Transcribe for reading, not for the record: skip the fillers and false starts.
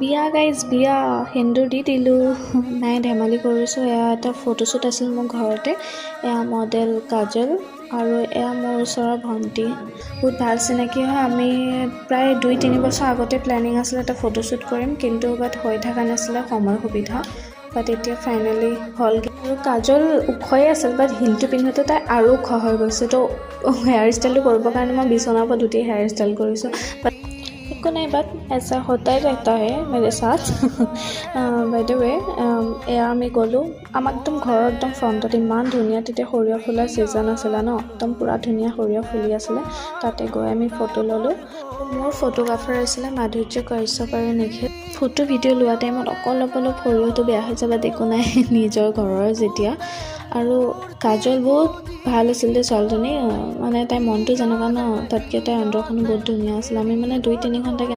বিয়া গাইজ বিয়া সেন্দুৰ দি দিলোঁ নাই ধেমালি কৰিছোঁ এয়া এটা ফটোশ্বুট আছিল মোৰ ঘৰতে এয়া মডেল কাজল আৰু এয়া মোৰ ওচৰৰ ভণ্টি বহুত ভাল চিনাকি হয় আমি প্ৰায় 2-3 বছৰ আগতে প্লেনিং আছিলে এটা ফটোশ্বুট কৰিম কিন্তু বাট হৈ থকা নাছিলে সময় সুবিধা বাট এতিয়া ফাইনেলি হ'লগৈ আৰু কাজল ওখই আছিল বাট হিলটো পিন্ধোতে তাই আৰু ওখ হৈ গৈছে তো হেয়াৰ ষ্টাইলটো কৰিবৰ কাৰণে মই বিচনাৰ পৰা উঠি হেয়াৰ ষ্টাইল কৰিছোঁ বাট को नहीं बात ऐसा होता ही रहता है मेरे साथ बाय द वे এয়া আমি গ'লোঁ আমাক একদম ঘৰৰ একদম ফ্ৰণ্টত ইমান ধুনীয়া তেতিয়া সৰিয়হ ফুলাৰ ছিজন আছিলে ন একদম পূৰা ধুনীয়া সৰিয়হ ফুলি আছিলে তাতে গৈ আমি ফটো ল'লোঁ মোৰ ফটোগ্ৰাফাৰ আছিলে মাধুৰ্য কাশ্যপ আৰু নিখিল ফটো ভিডিঅ' লোৱা টাইমত অলপ সৰিয়হটো বেয়া হৈ যাব একো নাই নিজৰ ঘৰৰ যেতিয়া আৰু কাজল বহুত ভাল আছিল দেই ছোৱালীজনী মানে তাইৰ মনটো যেনেকুৱা ন তাতকৈ তাইৰ অন্তৰখনো বহুত ধুনীয়া আছিল আমি মানে 2-3 ঘণ্টা